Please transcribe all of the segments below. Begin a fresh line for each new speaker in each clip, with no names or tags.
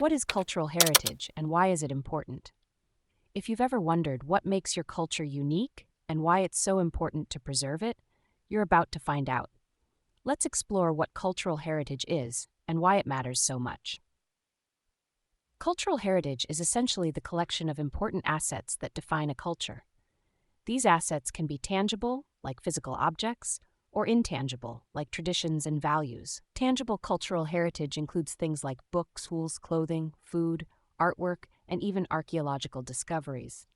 What is cultural heritage and why is it important? If you've ever wondered what makes your culture unique and why it's so important to preserve it, you're about to find out. Let's explore what cultural heritage is and why it matters so much. Cultural heritage is essentially the collection of important assets that define a culture. These assets can be tangible, like physical objects, or intangible, like traditions and values. Tangible cultural heritage includes things like books, tools, clothing, food, artwork, and even archaeological discoveries.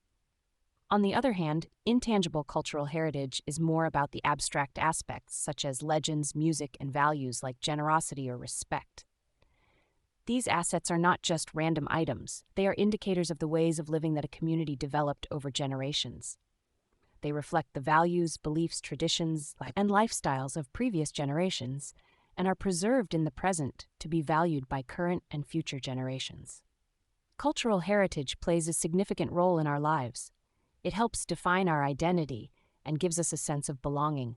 On the other hand, intangible cultural heritage is more about the abstract aspects, such as legends, music, and values like generosity or respect. These assets are not just random items, they are indicators of the ways of living that a community developed over generations. They reflect the values, beliefs, traditions, and lifestyles of previous generations and are preserved in the present to be valued by current and future generations. Cultural heritage plays a significant role in our lives. It helps define our identity and gives us a sense of belonging.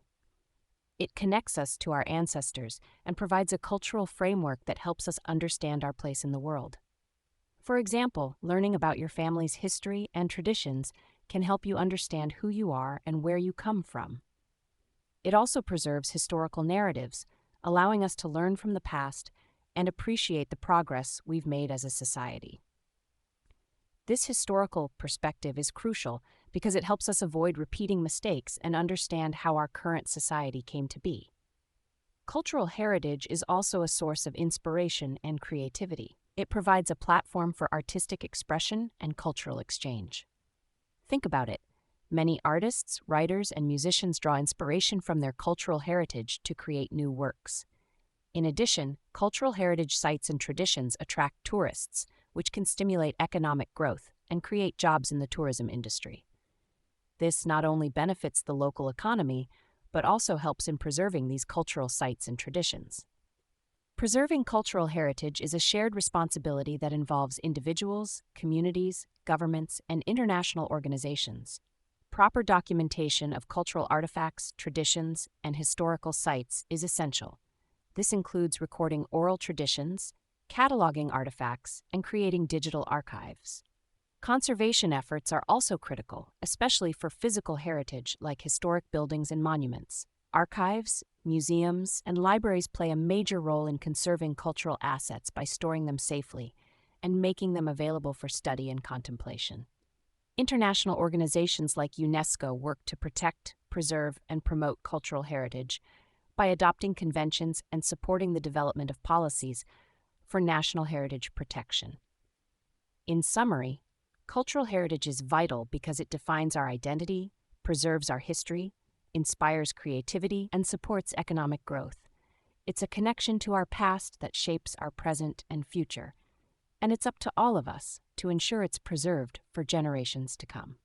It connects us to our ancestors and provides a cultural framework that helps us understand our place in the world. For example, learning about your family's history and traditions can help you understand who you are and where you come from. It also preserves historical narratives, allowing us to learn from the past and appreciate the progress we've made as a society. This historical perspective is crucial because it helps us avoid repeating mistakes and understand how our current society came to be. Cultural heritage is also a source of inspiration and creativity. It provides a platform for artistic expression and cultural exchange. Think about it. Many artists, writers, and musicians draw inspiration from their cultural heritage to create new works. In addition, cultural heritage sites and traditions attract tourists, which can stimulate economic growth and create jobs in the tourism industry. This not only benefits the local economy, but also helps in preserving these cultural sites and traditions. Preserving cultural heritage is a shared responsibility that involves individuals, communities, governments, and international organizations. Proper documentation of cultural artifacts, traditions, and historical sites is essential. This includes recording oral traditions, cataloging artifacts, and creating digital archives. Conservation efforts are also critical, especially for physical heritage like historic buildings and monuments. Archives, museums, and libraries play a major role in conserving cultural assets by storing them safely and making them available for study and contemplation. International organizations like UNESCO work to protect, preserve, and promote cultural heritage by adopting conventions and supporting the development of policies for national heritage protection. In summary, cultural heritage is vital because it defines our identity, preserves our history, inspires creativity, and supports economic growth. It's a connection to our past that shapes our present and future, and it's up to all of us to ensure it's preserved for generations to come.